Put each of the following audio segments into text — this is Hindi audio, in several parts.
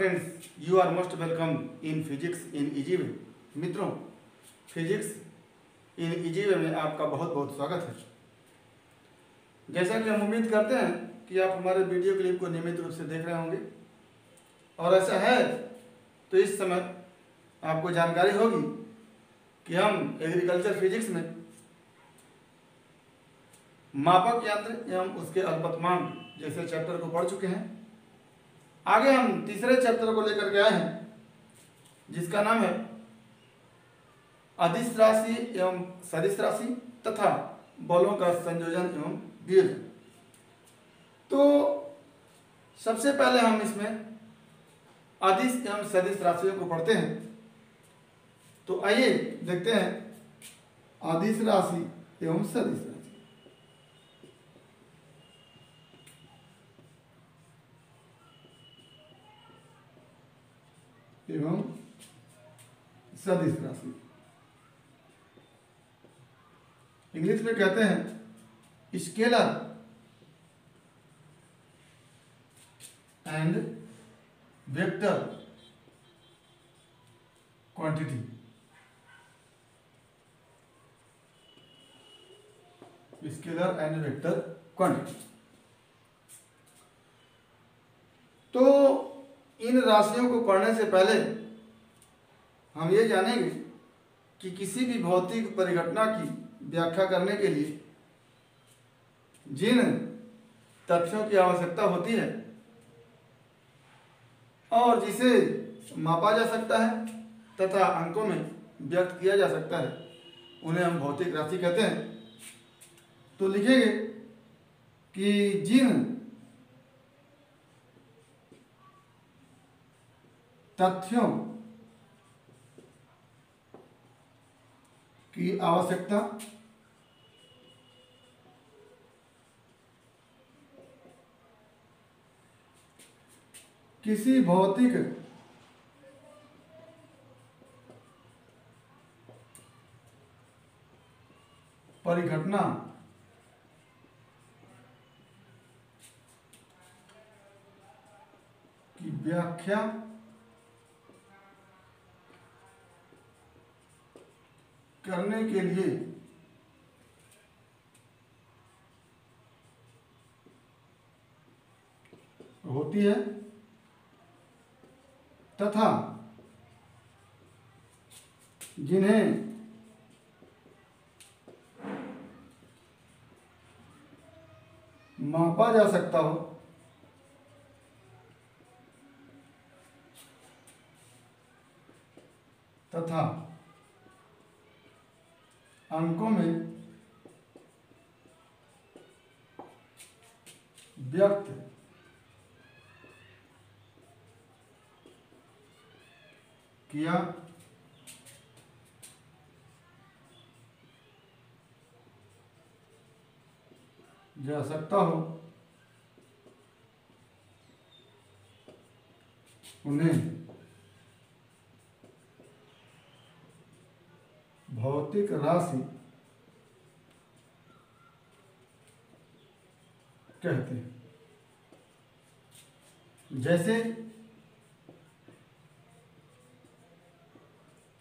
Friends, you are most welcome in physics in easy way. मित्रों, फिजिक्स इन इजी वे में आपका बहुत बहुत स्वागत है। जैसा कि हम उम्मीद करते हैं कि आप हमारे वीडियो क्लिप को नियमित रूप से देख रहे होंगे, और ऐसा है तो इस समय आपको जानकारी होगी कि हम एग्रीकल्चर फिजिक्स में मापक यंत्र एवं उसके अलपतमांक जैसे चैप्टर को पढ़ चुके हैं। आगे हम तीसरे चैप्टर को लेकर के आए हैं, जिसका नाम है अदिश राशि एवं सदिश राशि तथा बलों का संयोजन एवं वियोजन। तो सबसे पहले हम इसमें अदिश एवं सदिश राशियों को पढ़ते हैं। तो आइए देखते हैं अदिश राशि एवं सदिश राशि। एवं सदिश राशि इंग्लिश में कहते हैं scalar and vector quantity. Scalar and vector quantity. तो इन राशियों को पढ़ने से पहले हम ये जानेंगे कि किसी भी भौतिक परिघटना की व्याख्या करने के लिए जिन तथ्यों की आवश्यकता होती है और जिसे मापा जा सकता है तथा अंकों में व्यक्त किया जा सकता है, उन्हें हम भौतिक राशि कहते हैं। तो लिखेंगे कि जिन तथ्यों की आवश्यकता किसी भौतिक परिघटना की व्याख्या करने के लिए होती है तथा जिन्हें मापा जा सकता हो तथा अंकों में व्यक्त किया जा सकता हो, उन्हें भौतिक राशि कहते हैं। जैसे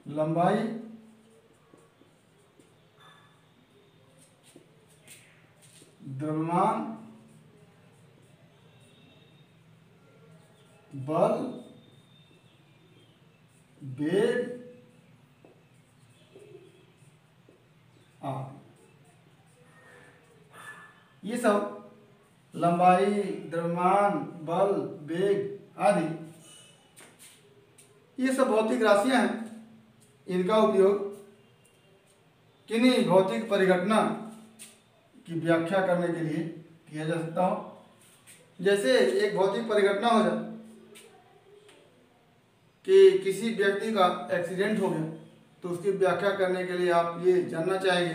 लंबाई, द्रव्यमान, बल, वेग आदि। ये सब लंबाई, द्रव्यमान, बल, वेग आदि ये सब भौतिक राशियां हैं। इनका उपयोग किन्हीं भौतिक परिघटना की व्याख्या करने के लिए किया जा सकता हो। जैसे एक भौतिक परिघटना हो जाए कि किसी व्यक्ति का एक्सीडेंट हो गया, तो उसकी व्याख्या करने के लिए आप ये जानना चाहेंगे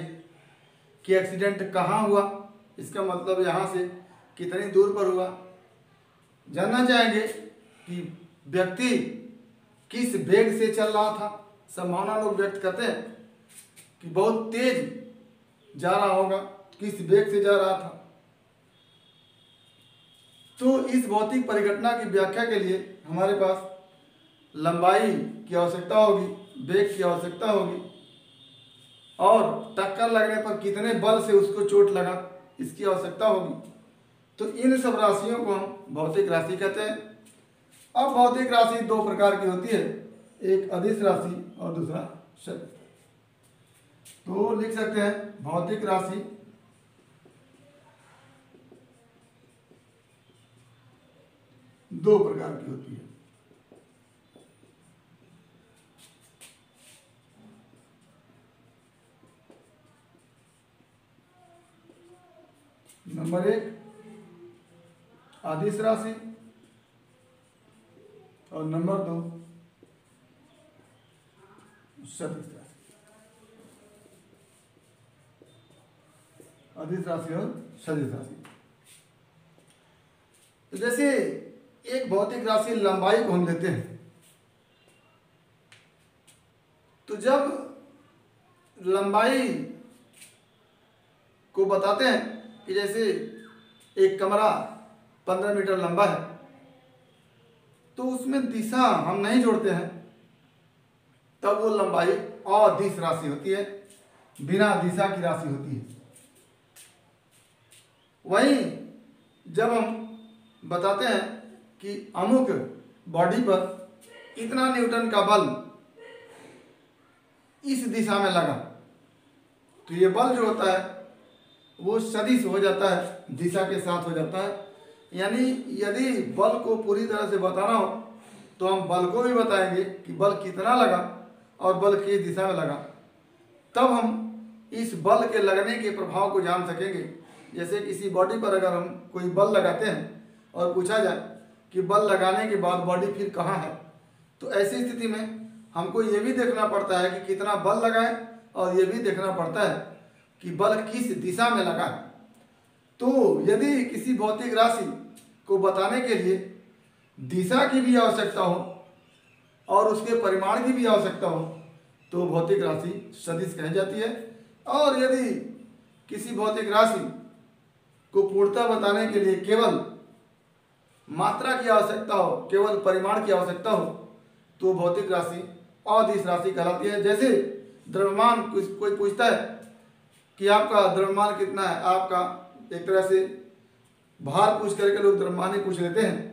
कि एक्सीडेंट कहाँ हुआ, इसका मतलब यहाँ से कितनी दूर पर हुआ। जानना चाहेंगे कि व्यक्ति किस वेग से चल रहा था। संभावना लोग व्यक्त करते हैं कि बहुत तेज जा रहा होगा, किस वेग से जा रहा था। तो इस भौतिक परिघटना की व्याख्या के लिए हमारे पास लंबाई की आवश्यकता होगी, वेग की आवश्यकता होगी, और टक्कर लगने पर कितने बल से उसको चोट लगा इसकी आवश्यकता होगी। तो इन सब राशियों को हम भौतिक राशि कहते हैं। अब भौतिक राशि दो प्रकार की होती है, एक अदिश राशि और दूसरा सदिश। तो लिख सकते हैं भौतिक राशि दो प्रकार की होती है। नंबर एक अदिश राशि और नंबर दो सदिश राशि। अदिश राशि और सदिश राशि। तो जैसे एक भौतिक राशि लंबाई को हम लेते हैं, तो जब लंबाई को बताते हैं कि जैसे एक कमरा 15 मीटर लंबा है, तो उसमें दिशा हम नहीं जोड़ते हैं, तब वो लंबाई अदिश राशि होती है, बिना दिशा की राशि होती है। वहीं जब हम बताते हैं कि अमुक बॉडी पर इतना न्यूटन का बल इस दिशा में लगा, तो ये बल जो होता है वो सदिश हो जाता है, दिशा के साथ हो जाता है। यानी यदि बल को पूरी तरह से बताना हो तो हम बल को भी बताएंगे कि बल कितना लगा और बल किस दिशा में लगा, तब हम इस बल के लगने के प्रभाव को जान सकेंगे। जैसे किसी बॉडी पर अगर हम कोई बल लगाते हैं और पूछा जाए कि बल लगाने के बाद बॉडी फिर कहाँ है, तो ऐसी स्थिति में हमको ये भी देखना पड़ता है कि कितना बल लगा है, और ये भी देखना पड़ता है कि बल किस दिशा में लगा है। तो यदि किसी भौतिक राशि को बताने के लिए दिशा की भी आवश्यकता हो और उसके परिमाण की भी आवश्यकता हो, तो भौतिक राशि सदिश कही जाती है। और यदि किसी भौतिक राशि को पूर्णतः बताने के लिए केवल मात्रा की आवश्यकता हो, केवल परिमाण की आवश्यकता हो, तो भौतिक राशि अदिश राशि कहलाती है। जैसे द्रव्यमान, कोई पूछता है कि आपका द्रव्यमान कितना है, आपका एक तरह से भार पूछ करके लोग द्रव्यमान ही पूछ लेते हैं।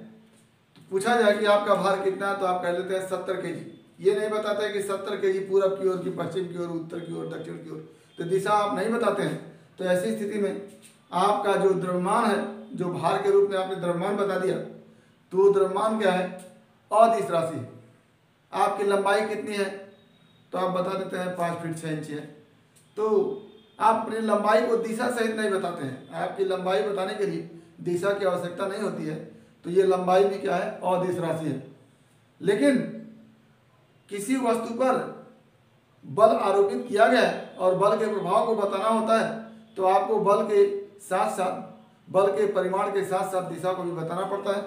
तो पूछा जाए कि आपका भार कितना है, तो आप कह लेते हैं 70 kg। ये नहीं बताते हैं कि 70 kg पूरब की ओर की, पश्चिम की ओर, उत्तर की ओर, दक्षिण की ओर, तो दिशा आप नहीं बताते हैं। तो ऐसी स्थिति में आपका जो द्रव्यमान है, जो भार के रूप में आपने द्रव्यमान बता दिया, तो द्रव्यमान क्या है, अदिश राशि है। आपकी लंबाई कितनी है, तो आप बता देते हैं 5 फीट 6 इंच है। तो आप अपनी लंबाई को दिशा सहित नहीं बताते हैं, आपकी लंबाई बताने के लिए दिशा की आवश्यकता नहीं होती है, तो ये लंबाई भी क्या है, अदिश राशि है। लेकिन किसी वस्तु पर बल आरोपित किया गया है और बल के प्रभाव को बताना होता है, तो आपको बल के साथ साथ, बल के परिमाण के साथ साथ दिशा को भी बताना पड़ता है।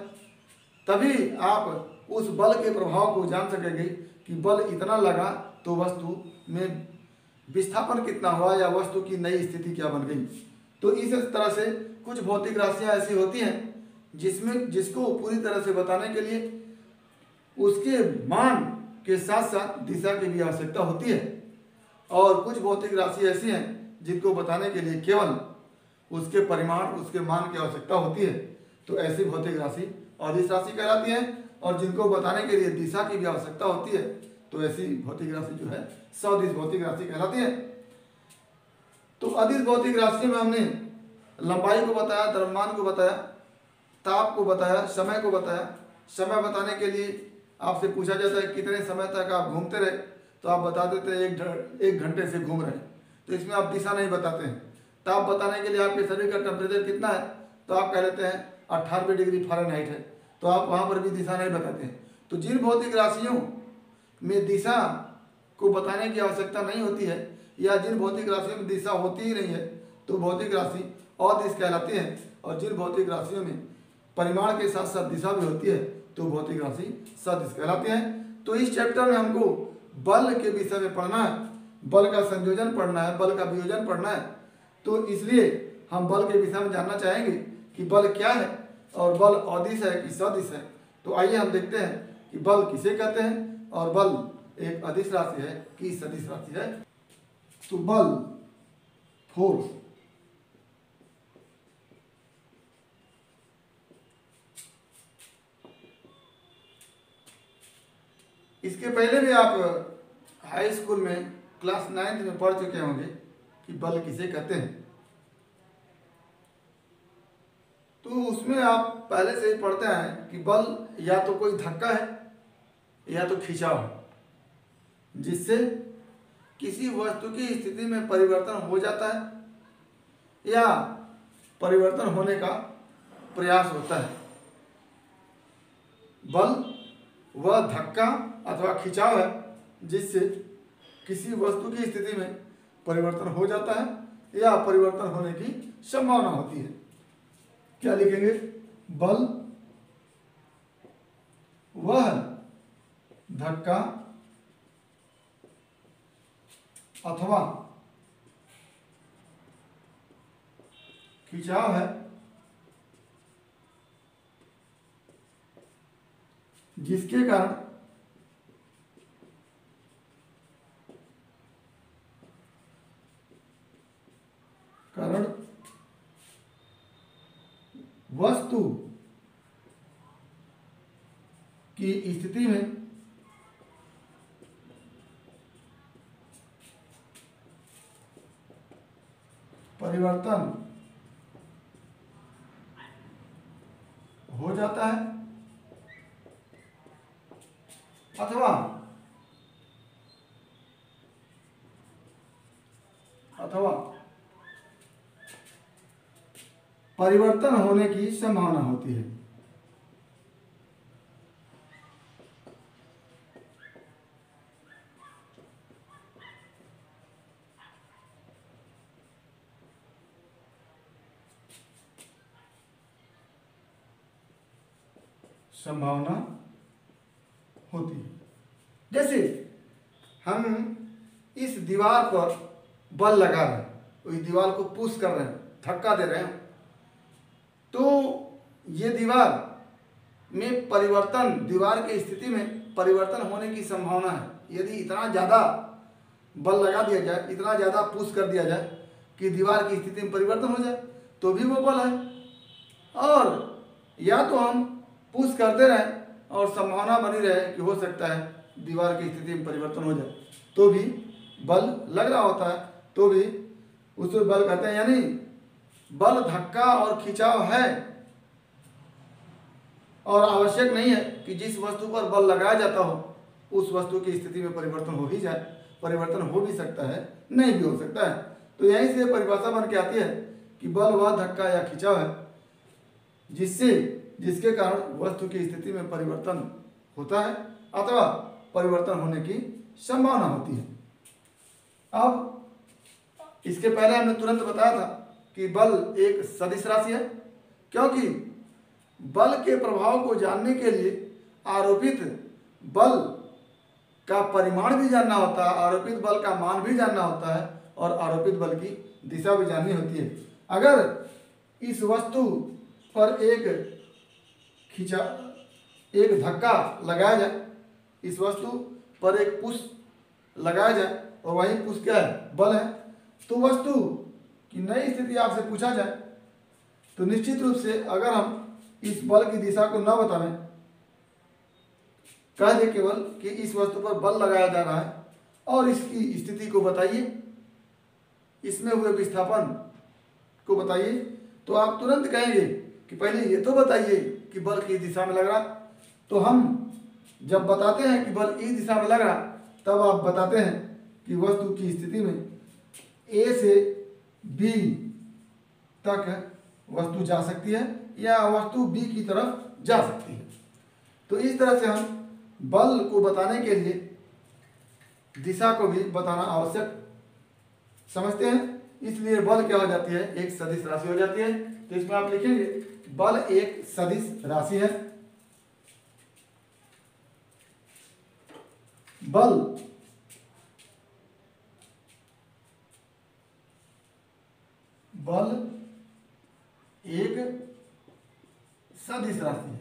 तभी आप उस बल के प्रभाव को जान सकेंगे कि बल इतना लगा तो वस्तु में विस्थापन कितना हुआ या वस्तु की नई स्थिति क्या बन गई। तो इस तरह से कुछ भौतिक राशियां ऐसी होती हैं जिसको पूरी तरह से बताने के लिए उसके मान के साथ साथ दिशा की भी आवश्यकता होती है। और कुछ भौतिक राशि ऐसी हैं जिनको बताने के लिए केवल उसके परिमाण, उसके मान की आवश्यकता होती है। तो ऐसी भौतिक राशि अदिश राशि कहलाती है। और जिनको बताने के लिए दिशा की भी आवश्यकता होती है, तो ऐसी भौतिक राशि जो है सदिश भौतिक राशि कहलाती है। तो अदिश भौतिक राशि में हमने लंबाई को बताया, द्रव्यमान को बताया, ताप को बताया, समय को बताया। समय बताने के लिए आपसे पूछा जाता है कितने समय तक आप घूमते रहे, तो आप बता देते हैं 1 घंटे से घूम रहे हैं, तो इसमें आप दिशा नहीं बताते हैं। ताप बताने के लिए आपके शरीर का टेम्परेचर कितना है, तो आप कह लेते हैं 98 डिग्री फ़ारेनहाइट है, तो आप वहाँ पर भी दिशा नहीं बताते हैं। तो जिन भौतिक राशियों में दिशा को बताने की आवश्यकता नहीं होती है, या जिन भौतिक राशियों में दिशा होती ही नहीं है, तो भौतिक राशि अदिश कहलाती है। और जिन भौतिक राशियों में परिमाण के साथ साथ दिशा भी होती है, तो भौतिक राशि सदिश कहलाती है। तो इस चैप्टर में हमको बल के विषय में पढ़ना है, बल का संयोजन पढ़ना है, बल का वियोजन पढ़ना है। तो इसलिए हम बल के विषय में जानना चाहेंगे कि बल क्या है और बल अदिश है कि सदिश है। तो आइए हम देखते हैं कि बल किसे कहते हैं और बल एक अदिश राशि है कि सदिश राशि है। तो बल फोर्स इसके पहले भी आप हाई स्कूल में क्लास 9th में पढ़ चुके होंगे कि बल किसे कहते हैं। तो उसमें आप पहले से ही पढ़ते हैं कि बल या तो कोई धक्का है या तो खिंचाव है जिससे किसी वस्तु की स्थिति में परिवर्तन हो जाता है या परिवर्तन होने का प्रयास होता है। बल वह धक्का अथवा खिंचाव है जिससे किसी वस्तु की स्थिति में परिवर्तन हो जाता है या परिवर्तन होने की संभावना होती है। क्या लिखेंगे? बल वह धक्का अथवा खिंचाव है जिसके कारण वस्तु की स्थिति में परिवर्तन हो जाता है अथवा परिवर्तन होने की संभावना होती है। संभावना होती है। जैसे हम इस दीवार पर बल लगा रहे हैं, इस दीवार को पुश कर रहे हैं, धक्का दे रहे हैं, तो ये दीवार में परिवर्तन, दीवार की स्थिति में परिवर्तन होने की संभावना है। यदि इतना ज़्यादा बल लगा दिया जाए, इतना ज़्यादा पुश कर दिया जाए कि दीवार की स्थिति में परिवर्तन हो जाए तो भी वो बल है। और या तो हम पुश करते रहें और संभावना बनी रहे कि हो सकता है दीवार की स्थिति में परिवर्तन हो जाए तो भी बल लग रहा होता है, तो भी उसको बल कहते हैं। यानी बल धक्का और खिंचाव है और आवश्यक नहीं है कि जिस वस्तु पर बल लगाया जाता हो उस वस्तु की स्थिति में परिवर्तन हो ही जाए। परिवर्तन हो भी सकता है, नहीं भी हो सकता है। तो यहीं से परिभाषा बन के आती है कि बल वह धक्का या खिंचाव है जिसके कारण वस्तु की स्थिति में परिवर्तन होता है अथवा परिवर्तन होने की संभावना होती है। अब इसके पहले हमने तुरंत बताया था कि बल एक सदिश राशि है, क्योंकि बल के प्रभाव को जानने के लिए आरोपित बल का परिमाण भी जानना होता है, आरोपित बल का मान भी जानना होता है और आरोपित बल की दिशा भी जाननी होती है। अगर इस वस्तु पर एक धक्का लगाया जाए, इस वस्तु पर एक पुश लगाया जाए और वही पुश क्या है? बल है। तो वस्तु की नई स्थिति आपसे पूछा जाए तो निश्चित रूप से अगर हम इस बल की दिशा को न बताएं, कह दे केवल कि इस वस्तु पर बल लगाया जा रहा है और इसकी स्थिति को बताइए, इसमें हुए विस्थापन को बताइए, तो आप तुरंत कहेंगे कि पहले ये तो बताइए कि बल किस दिशा में लग रहा। तो हम जब बताते हैं कि बल इस दिशा में लग रहा तब आप बताते हैं कि वस्तु की स्थिति में ए से बी तक वस्तु जा सकती है या वस्तु बी की तरफ जा सकती है। तो इस तरह से हम बल को बताने के लिए दिशा को भी बताना आवश्यक समझते हैं। इसलिए बल क्या हो जाती है? एक सदिश राशि हो जाती है। तो इसमें आप लिखेंगे बल एक सदिश राशि है। बल एक सदिश राशि है।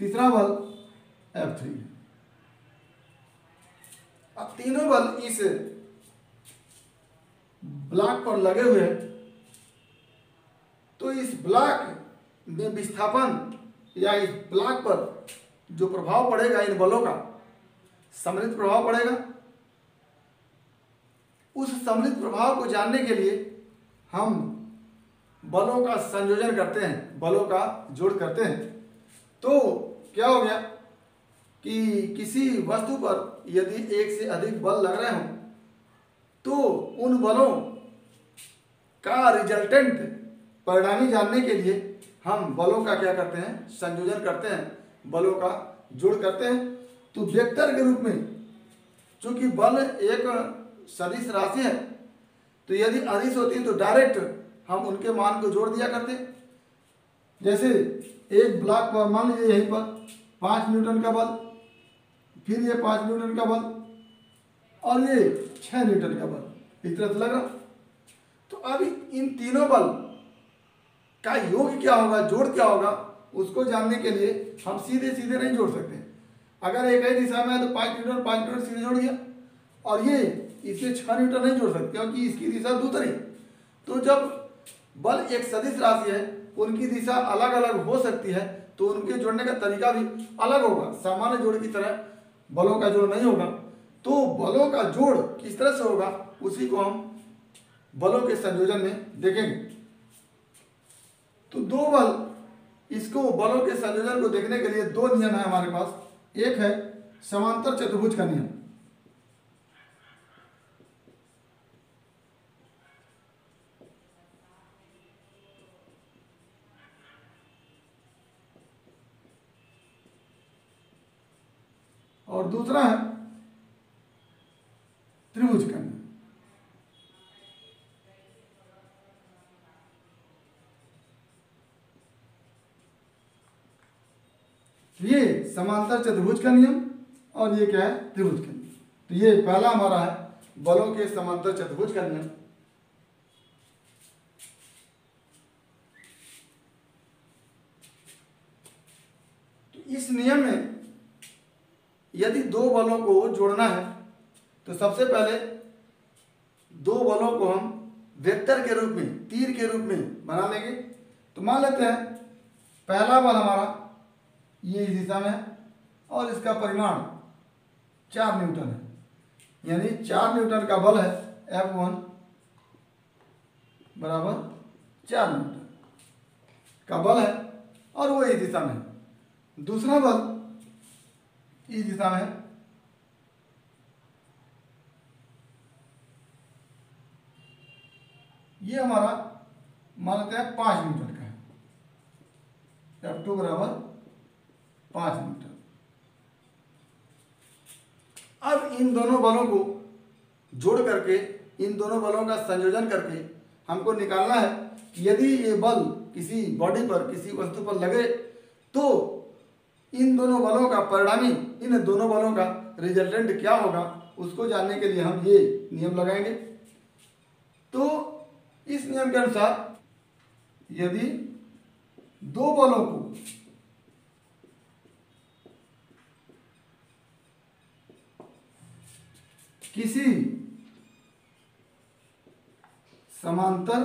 तीसरा बल F3 है। अब तीनों बल इस ब्लॉक पर लगे हुए हैं, तो इस ब्लॉक में विस्थापन या इस ब्लॉक पर जो प्रभाव पड़ेगा इन बलों का सम्मिलित प्रभाव पड़ेगा। उस सम्मिलित प्रभाव को जानने के लिए हम बलों का संयोजन करते हैं, बलों का जोड़ करते हैं। तो क्या हो गया कि किसी वस्तु पर यदि एक से अधिक बल लग रहे हों तो उन बलों का रिजल्टेंट परिणामी जानने के लिए हम बलों का क्या करते हैं, संयोजन करते हैं, बलों का जोड़ करते हैं। तो वेक्टर के रूप में चूंकि बल एक सदिश राशि है, तो यदि अदिश होती है तो डायरेक्ट हम उनके मान को जोड़ दिया करते हैं। जैसे एक ब्लॉक पर मान लीजिए यहीं पर 5 न्यूटन का बल, फिर ये 5 न्यूटन का बल और ये 6 न्यूटन का बल इस तरह से लग रहा। तो अब इन तीनों बल का योग क्या होगा, जोड़ क्या होगा, उसको जानने के लिए हम सीधे सीधे नहीं जोड़ सकते। अगर एक ही दिशा में है तो 5 न्यूटन सीधे जोड़ दिया, और ये इसे 6 न्यूटन नहीं जोड़ सकते क्योंकि इसकी दिशा दूसरी। तो जब बल एक सदिश राशि है, उनकी दिशा अलग अलग हो सकती है, तो उनके जोड़ने का तरीका भी अलग होगा। सामान्य जोड़ की तरह बलों का जोड़ नहीं होगा। तो बलों का जोड़ किस तरह से होगा, उसी को हम बलों के संयोजन में देखेंगे। तो दो बल, इसको बलों के संयोजन को देखने के लिए दो नियम है हमारे पास। एक है समांतर चतुर्भुज का नियम, और दूसरा है त्रिभुज का नियम। ये समांतर चतुर्भुज का नियम और ये क्या है, त्रिभुज का नियम। तो ये पहला हमारा है बलों के समांतर चतुर्भुज का नियम। तो इस नियम में यदि दो बलों को जोड़ना है तो सबसे पहले दो बलों को हम वेक्टर के रूप में, तीर के रूप में बना लेंगे। तो मान लेते हैं पहला बल हमारा ये इस दिशा में है और इसका परिमाण 4 न्यूटन है, यानी 4 न्यूटन का बल है F1 बराबर 4 न्यूटन का बल है और वो इस दिशा में है। दूसरा बल इस दिशा में है, ये हमारा मान लेते हैं 5 न्यूटन का है, F2 बराबर 5 न्यूटन। अब इन दोनों बलों को जोड़ करके, इन दोनों बलों का संयोजन करके हमको निकालना है कि यदि ये बल किसी बॉडी पर, किसी वस्तु पर लगे तो इन दोनों बलों का परिणामी, इन दोनों बलों का रिजल्टेंट क्या होगा, उसको जानने के लिए हम ये नियम लगाएंगे। तो इस नियम के अनुसार यदि दो बलों को किसी समांतर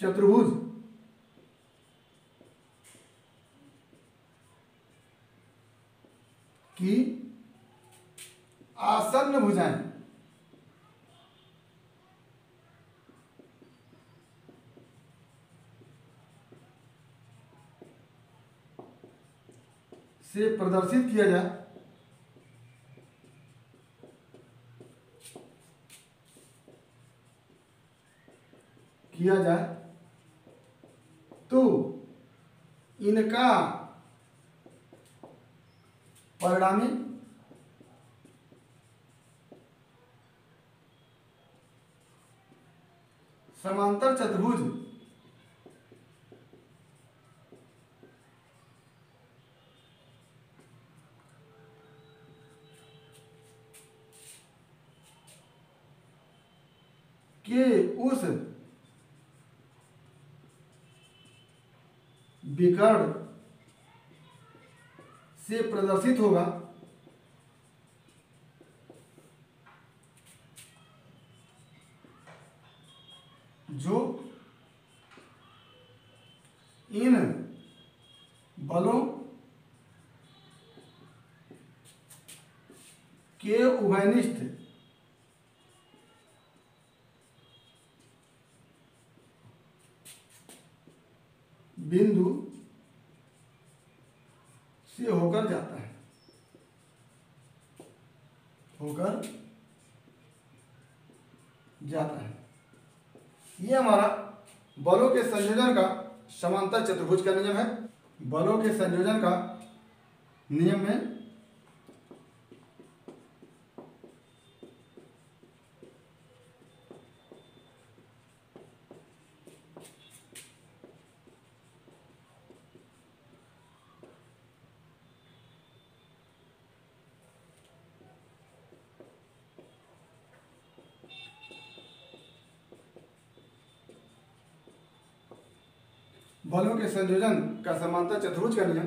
चतुर्भुज की आसन्न भुजाएं से प्रदर्शित किया जाए तो इनका परिणामी समांतर चतुर्भुज के उस विकर्ण से प्रदर्शित होगा जो इन बलों के उभयनिष्ठ बिंदु से होकर जाता है, ये हमारा बलों के संयोजन का समांतर चतुर्भुज का नियम है। बलों के संयोजन का नियम है बलों के संयोजन का समांतर चतुर्भुज का नियम।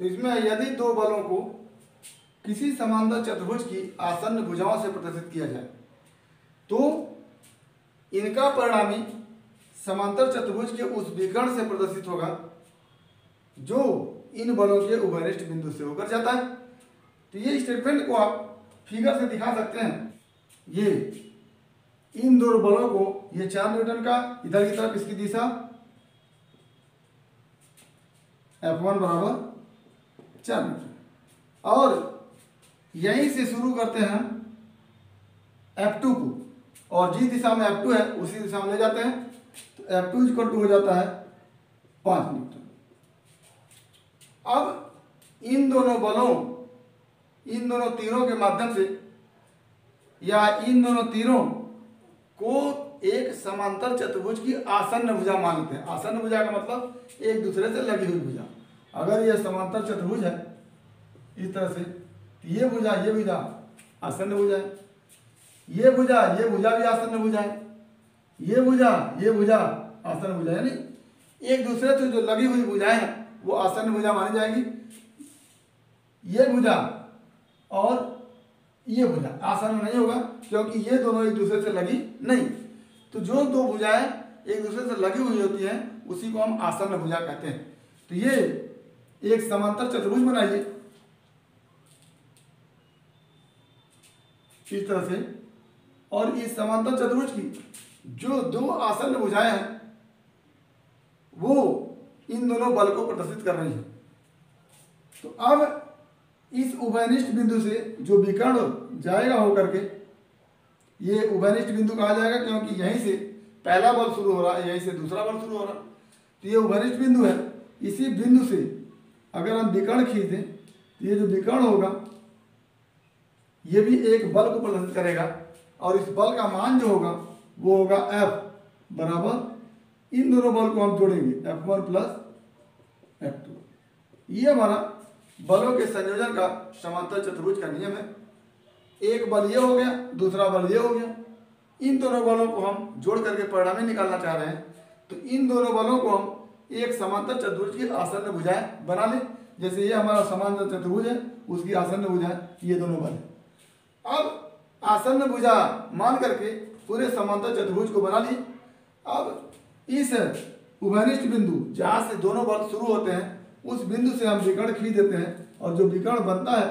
तो इसमें यदि दो बलों को किसी समांतर चतुर्भुज की आसन्न भुजाओं से प्रदर्शित किया जाए तो इनका परिणामी समांतर चतुर्भुज के उस विकर्ण से प्रदर्शित होगा जो इन बलों के उभयनिष्ठ बिंदु से होकर जाता है। तो ये स्टेटमेंट को आप फिगर से दिखा सकते हैं। ये इन दो बलों को, ये 4 न्यूटन का, इधर की तरफ इसकी दिशा F1 बराबर 4 न्यूटन, और यहीं से शुरू करते हैं F2 को, और जिस दिशा में F2 है उसी दिशा में ले जाते हैं, तो F2 इक्वल टू हो जाता है 5 न्यूटन। अब इन दोनों बलों, इन दोनों तीरों के माध्यम से या इन दोनों तीरों को एक समांतर चतुर्भुज की आसन्न भुजा मानते हैं। आसन्न भुजा का मतलब एक दूसरे से लगी हुई भुजा। अगर यह समांतर चतुर्भुज है इस तरह से, तो ये भुजा आसन्न भुजा है, ये भुजा भी आसन्न भुजा है, ये भुजा आसन्न भुजा है, यानी एक दूसरे से जो लगी हुई भुजाएं हैं वो आसन्न भुजा मानी जाएगी। ये भुजा और ये भुजा आसन्न नहीं होगा क्योंकि ये दोनों एक दूसरे से लगी नहीं। तो जो दो भुजाएं एक दूसरे से लगी हुई होती हैं उसी को हम आसन्न भुजा कहते हैं। तो ये एक समांतर चतुर्भुज बनाइए इस तरह से, और इस समांतर चतुर्भुज की जो दो आसन्न भुजाएं हैं वो इन दोनों बल को प्रदर्शित कर रही हैं। तो अब इस उभयनिष्ठ बिंदु से जो विकर्ण जाएगा होकर के, ये उभयनिष्ठ बिंदु कहा जाएगा क्योंकि यहीं से पहला बल शुरू हो रहा है, यहीं से दूसरा बल शुरू हो रहा है। तो ये उभयनिष्ठ बिंदु है। इसी बिंदु से अगर हम विकर्ण खींच दें तो ये जो विकर्ण होगा ये भी एक बल को प्रदर्शित करेगा, और इस बल का मान जो होगा वो होगा F बराबर, इन दोनों बल को हम जोड़ेंगे F1 प्लस F2। ये हमारा बलों के संयोजन का समांतर चतुर्भुज का नियम है। एक बल ये हो गया, दूसरा बल ये हो गया। इन दोनों बलों को हम जोड़ करके परिणामी निकालना चाह रहे हैं, तो इन दोनों बलों को हम एक समांतर चतुर्भुज की आसन्न भुजाएं बना लें। जैसे ये हमारा समांतर चतुर्भुज है, उसकी आसन्न भुजाएं ये दोनों बल है। अब आसन्न भुजा मान करके पूरे समांतर चतुर्भुज को बना लिए। अब इस उभयनिष्ठ बिंदु जहाँ से दोनों बल शुरू होते हैं उस बिंदु से हम विकर्ण खींच देते हैं, और जो विकर्ण बनता है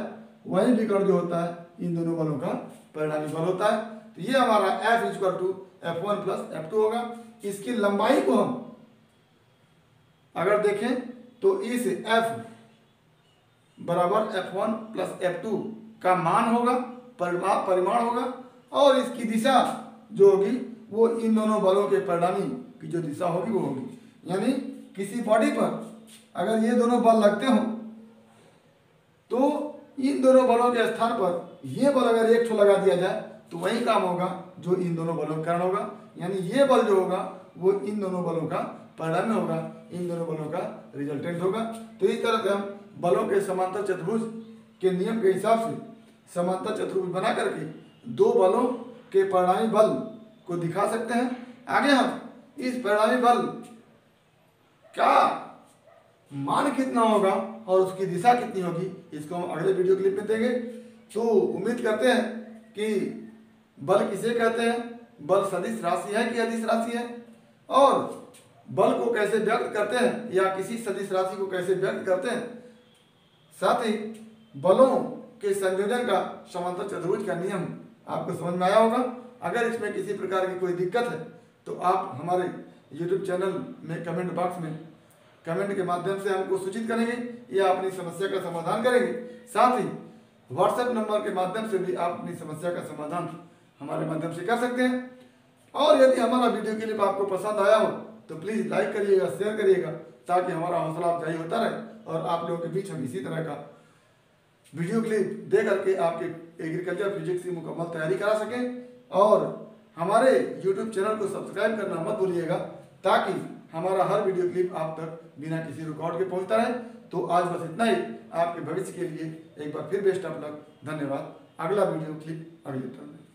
वही विकर्ण जो होता है इन दोनों बलों का परिणामी बल होता है। तो ये हमारा F equal to F1 plus F2 होगा। इसकी लंबाई को हम अगर देखें तो इस F बराबर F1 प्लस F2 का मान होगा, परिमाण होगा, और इसकी दिशा जो होगी वो इन दोनों बलों के परिणामी की जो दिशा होगी वो होगी। यानी किसी बॉडी पर अगर ये दोनों बल लगते हों तो इन दोनों बलों के स्थान पर ये बल अगर एक ठो लगा दिया जाए तो वही काम होगा जो इन दोनों बलों के कारण होगा। यानी ये बल जो होगा वो इन दोनों बलों का परिणामी होगा, इन दोनों बलों का रिजल्टेंट होगा। तो इस तरह से हम बलों के समांतर चतुर्भुज के नियम के हिसाब से समांतर चतुर्भुज बना करके दो बलों के परिणामी बल को दिखा सकते हैं। आगे हम इस परिणामी बल का मान कितना होगा और उसकी दिशा कितनी होगी, इसको हम अगले वीडियो क्लिप में देंगे। तो उम्मीद करते हैं कि बल किसे कहते हैं, बल सदिश राशि है कि अदिश राशि है, और बल को कैसे व्यक्त करते हैं या किसी सदिश राशि को कैसे व्यक्त करते हैं, साथ ही बलों के संयोजन का समांतर चतुर्भुज का नियम आपको समझ में आया होगा। अगर इसमें किसी प्रकार की कोई दिक्कत है तो आप हमारे YouTube चैनल में कमेंट बॉक्स में कमेंट के माध्यम से हमको सूचित करेंगे या अपनी समस्या का समाधान करेंगे। साथ ही व्हाट्सएप नंबर के माध्यम से भी आप अपनी समस्या का समाधान हमारे माध्यम से कर सकते हैं। और यदि हमारा वीडियो क्लिप आपको पसंद आया हो तो प्लीज़ लाइक करिएगा, शेयर करिएगा, ताकि हमारा हौसला अफजाई होता रहे और आप लोगों के बीच हम इसी तरह का वीडियो क्लिप दे करके आपके एग्रीकल्चर फिजिक्स की मुकम्मल तैयारी करा सकें। और हमारे YouTube चैनल को सब्सक्राइब करना मत भूलिएगा, ताकि हमारा हर वीडियो क्लिप आप तक बिना किसी रिकॉर्ड के पहुंचता रहे। तो आज बस इतना ही। आपके भविष्य के लिए एक बार फिर बेस्ट ऑफ लक। धन्यवाद। अगला वीडियो क्लिप अगले टर्न में।